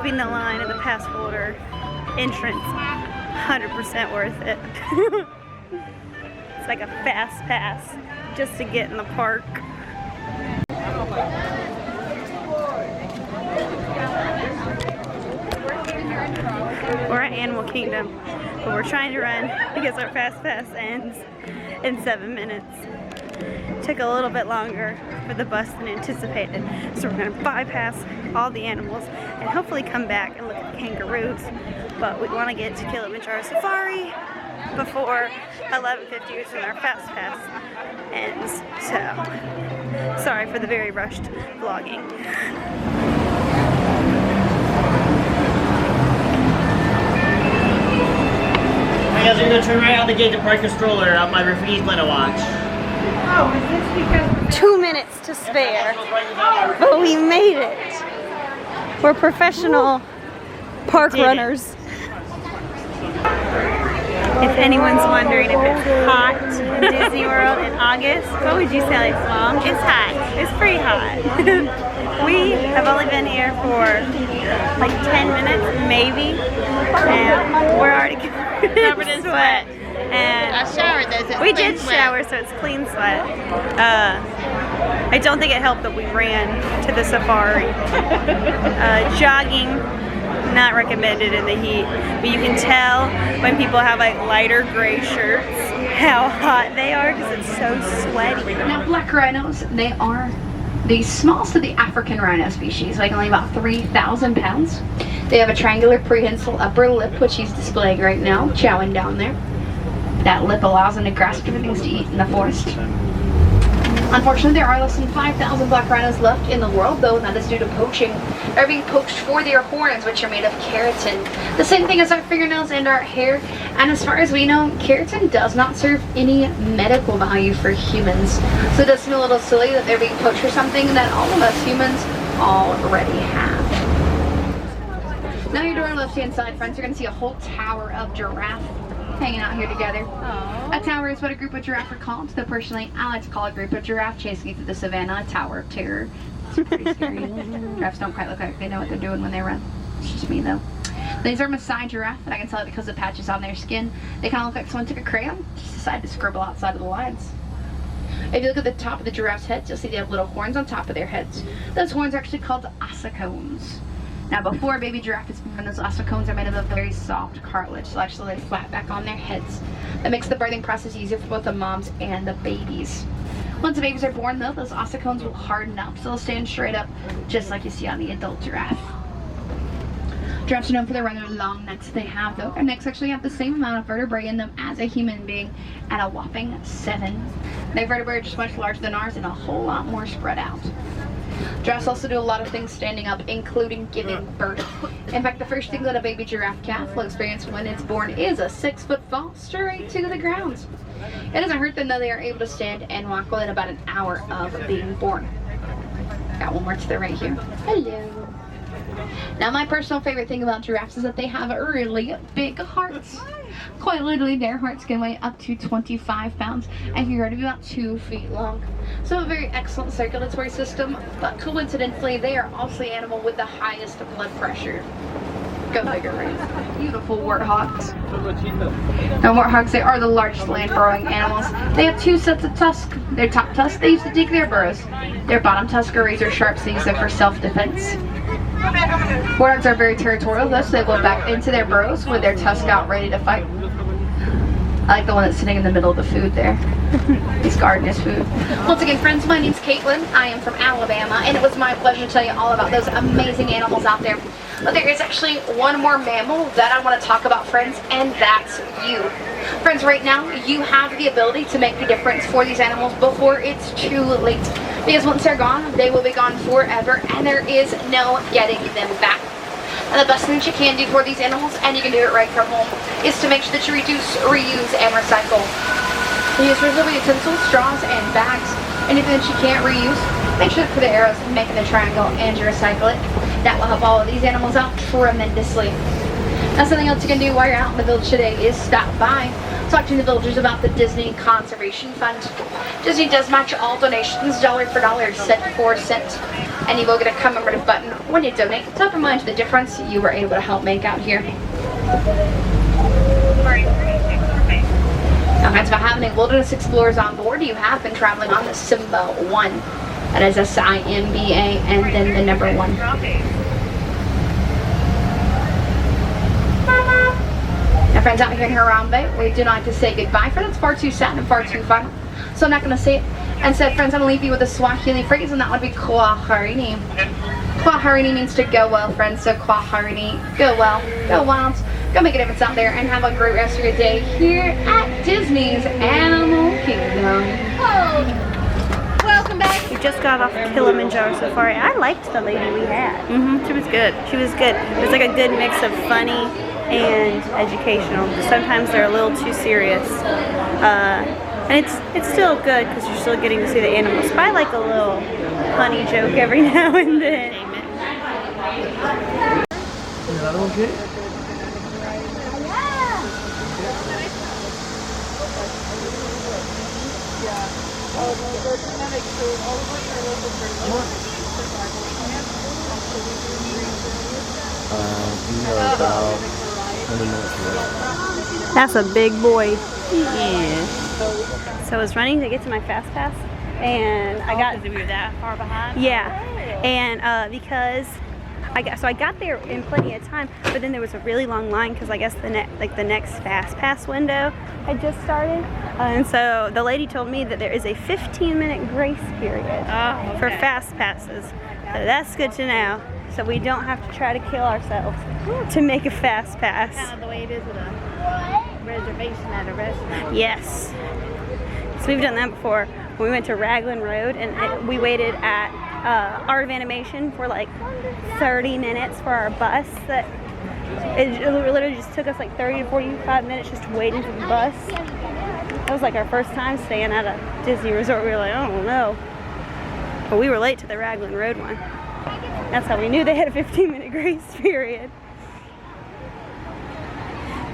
skipping the line at the pass holder entrance, 100% worth it. It's like a fast pass just to get in the park. We're at Animal Kingdom, but we're trying to run because our fast pass ends in 7 minutes. Took a little bit longer for the bus than anticipated, so we're going to bypass all the animals and hopefully come back and look at the kangaroos. But we want to get to Kilimanjaro Safari before 11:50, which is when our fast pass ends. So, sorry for the very rushed vlogging. Hey guys, we're going to turn right out the gate to park your stroller out by Raffi's Planet Watch. Oh, is this because 2 minutes to spare, but we made it. We're professional park runners. If anyone's wondering if it's hot in Disney World in August, what would you say, Mom? It's hot. It's pretty hot. We have only been here for like 10 minutes, maybe, and we're already covered in sweat. And I showered those. We did shower, so it's clean sweat. I don't think it helped that we ran to the safari. Jogging, not recommended in the heat, but you can tell when people have like lighter gray shirts how hot they are because it's so sweaty. Now black rhinos, they are the smallest of the African rhino species, weighing only about 3,000 pounds. They have a triangular prehensile upper lip, which he's displaying right now, chowing down there. That lip allows them to grasp for things to eat in the forest. Unfortunately, there are less than 5,000 black rhinos left in the world, though, and that is due to poaching. They're being poached for their horns, which are made of keratin. The same thing as our fingernails and our hair. And as far as we know, keratin does not serve any medical value for humans. So it does seem a little silly that they're being poached for something that all of us humans already have. Now you're doing left-hand side, friends, you're going to see a whole tower of giraffe hanging out here together. Aww. A tower is what a group of giraffe are called, though personally I like to call a group of giraffe chasing through the savannah a tower of terror. It's pretty scary. Giraffes don't quite look like they know what they're doing when they run. It's just me though. These are Maasai giraffe, and I can tell it because of the patches on their skin. They kind of look like someone took a crayon, just decided to scribble outside of the lines. If you look at the top of the giraffe's heads, you'll see they have little horns on top of their heads. Those horns are actually called ossicones. Now before a baby giraffe is born, those ossicones are made of a very soft cartilage, so actually lay flat back on their heads. That makes the birthing process easier for both the moms and the babies. Once the babies are born though, those ossicones will harden up, so they'll stand straight up, just like you see on the adult giraffe. Giraffes are known for their rather long necks they have though. Their necks actually have the same amount of vertebrae in them as a human being, at a whopping 7. Their vertebrae are just much larger than ours and a whole lot more spread out. Giraffes also do a lot of things standing up, including giving birth. In fact, the first thing that a baby giraffe calf will experience when it's born is a 6-foot fall straight to the ground. It doesn't hurt them though, they are able to stand and walk within about an hour of being born. Got one more to the right here. Hello. Now my personal favorite thing about giraffes is that they have really big hearts. Quite literally, their hearts can weigh up to 25 pounds and can grow to be about 2 feet long. So a very excellent circulatory system, but coincidentally, they are also the animal with the highest blood pressure. Go figure, right? Beautiful warthogs. Now warthogs, they are the largest land-burrowing animals. They have 2 sets of tusks. Their top tusks, they use to dig their burrows. Their bottom tusks are razor sharp, so they use them for self-defense. Warthogs are very territorial, thus they go back into their burrows with their tusk out ready to fight. I like the one that's sitting in the middle of the food there. He's guarding his food. Once again, friends, my name's Caitlin. I am from Alabama, and it was my pleasure to tell you all about those amazing animals out there. But there is actually one more mammal that I want to talk about, friends, and that's you. Friends, right now, you have the ability to make the difference for these animals before it's too late. Because once they're gone, they will be gone forever, and there is no getting them back. And the best thing that you can do for these animals, and you can do it right from home, is to make sure that you reduce, reuse, and recycle. Use reusable utensils, straws, and bags. Anything that you can't reuse, make sure to put the arrows and make it a triangle and you recycle it. That will help all of these animals out tremendously. Now something else you can do while you're out in the village today is stop by. Talk to the villagers about the Disney Conservation Fund. Disney does match all donations dollar for dollar, cent for cent. and you will get a commemorative button when you donate. So keep in mind the difference you were able to help make out here. Now, friends, by having Wilderness Explorers on board, you have been traveling on the Simba 1. That is SIMBA and then the number 1. Now, friends, out here in Harambe, we do not like to say goodbye, for that's far too sad and far too final. So I'm not going to say it. Instead, friends, I'm going to leave you with a Swahili phrase, and that would be Kwaherini. Kwaherini means to go well, friends. So Kwaherini, go well, go wild, go make a difference out there, and have a great rest of your day here at Disney's Animal Kingdom. Welcome back. We just got off Kilimanjaro Safari. I liked the lady we had. She was good. She was good. It was like a good mix of funny and educational. Sometimes they're a little too serious. And it's still good because you're still getting to see the animals. But I like a little funny joke every now and then. Is that okay? We are about 20 minutes away. That's a big boy. Yeah. So I was running to get to my fast pass, and I got. Because we were that far behind. Yeah, and because I got there in plenty of time, but then there was a really long line because I guess the next fast pass window had just started, and so the lady told me that there is a 15-minute grace period for fast passes. So that's good to know. So we don't have to try to kill ourselves to make a fast pass. Kind of the way it is with a reservation at a restaurant. Yes. So we've done that before. We went to Raglan Road and we waited at Art of Animation for like 30 minutes for our bus. It literally just took us like 30 to 45 minutes just waiting for the bus. That was like our first time staying at a Disney resort. We were like, oh no. But we were late to the Raglan Road one. That's how we knew they had a 15-minute grace period.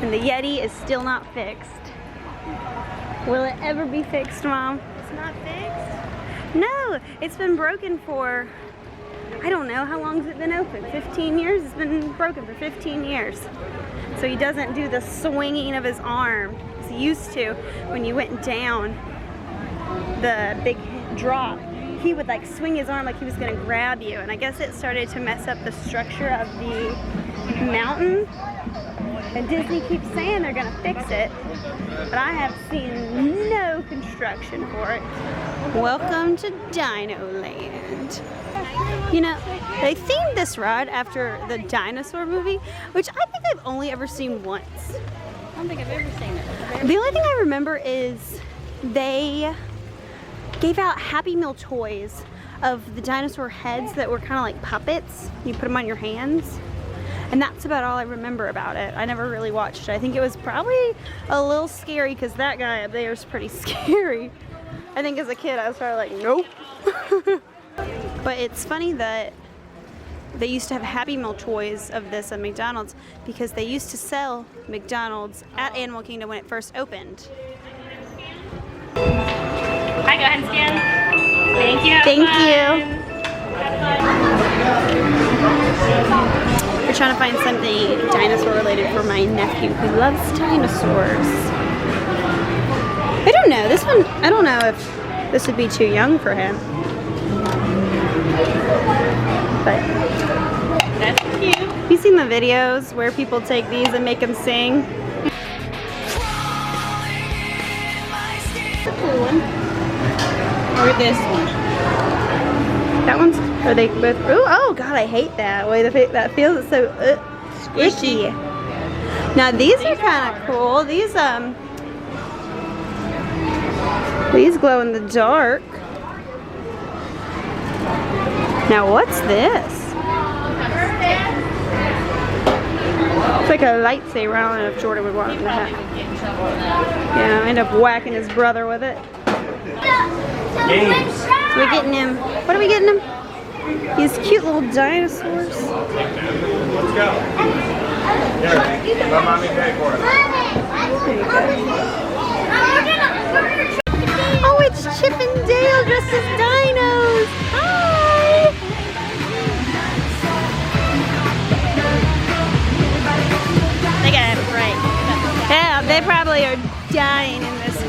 And the Yeti is still not fixed. Will it ever be fixed, Mom? It's not fixed? No, it's been broken for, I don't know, how long has it been open? 15 years? It's been broken for 15 years. So he doesn't do the swinging of his arm as he used to when you went down the big drop. He would like swing his arm like he was gonna grab you, and I guess it started to mess up the structure of the mountain. And Disney keeps saying they're gonna fix it, but I have seen no construction for it. Welcome to Dino Land. You know, they themed this ride after the dinosaur movie, which I think I've only ever seen once. I don't think I've ever seen it. The only thing I remember is they gave out Happy Meal toys of the dinosaur heads that were kind of like puppets. You put them on your hands. And that's about all I remember about it. I never really watched it. I think it was probably a little scary because that guy up there is pretty scary. I think as a kid I was probably like, nope. But it's funny that they used to have Happy Meal toys of this at McDonald's because they used to sell McDonald's at Animal Kingdom when it first opened. Hi, go ahead and scan. Thank you. Thank you. We're trying to find something dinosaur related for my nephew who loves dinosaurs. I don't know. This one, I don't know if this would be too young for him. But That's cute. have you seen the videos where people take these and make them sing? The cool one. Or this one. That one's, are they both, ooh, oh God, I hate that way that feels. It's so Squishy. icky. Now these are kind of cool. These glow in the dark. Now what's this? It's like a lightsaber. I don't know if Jordan would want it in that. Yeah, end up whacking his brother with it. Games. So we're getting him, what are we getting him? These cute little dinosaurs. Let's go. Here, let mommy pay for it. There you go. Oh, it's Chip and Dale dressed as dinos. Hi!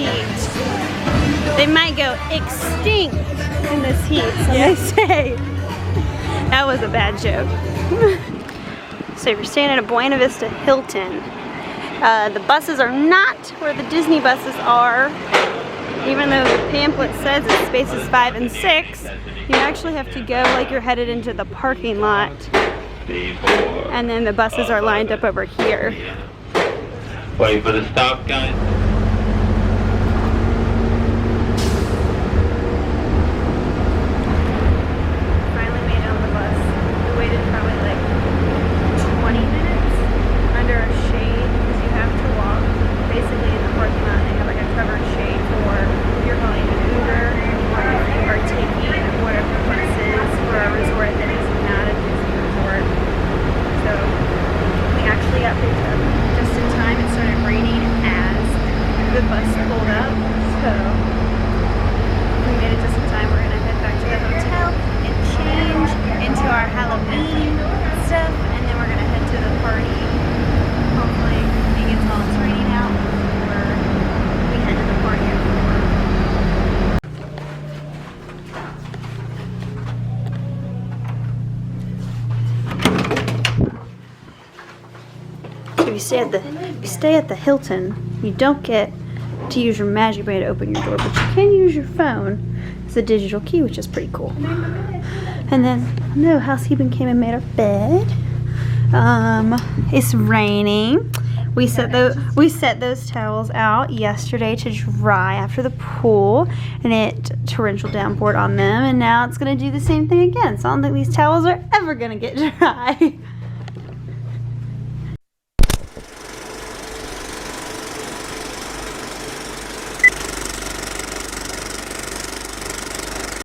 heat. They might go extinct in this heat, so they say. That was a bad joke. So if you're staying at a Buena Vista Hilton, the buses are not where the Disney buses are. Even though the pamphlet says it's spaces 5 and 6, you actually have to go like you're headed into the parking lot. And then the buses are lined up over here. Wait for the stop, guys. Finally made it on the bus. We waited probably like 20 minutes under a shade because you have to walk basically in the parking lot. They have like a covered shade for if you're calling an Uber or if you are taking whatever bus is for a resort that is not a Disney resort. So we actually got picked up just in time. It started raining as the bus pulled up. So we made it just in time. We're gonna head back to the hotel and change into our Halloween stuff, and then we're gonna head to the party. Hopefully it gets all it's raining out before we head to the party at 4. So if you stay at the Hilton, you don't get to use your Magic Band to open your door, but you can use your phone as a digital key, which is pretty cool. And then, no, housekeeping came and made our bed. It's raining. We set those towels out yesterday to dry after the pool, and it torrential downpoured on them, and now it's gonna do the same thing again. So I don't think these towels are ever gonna get dry.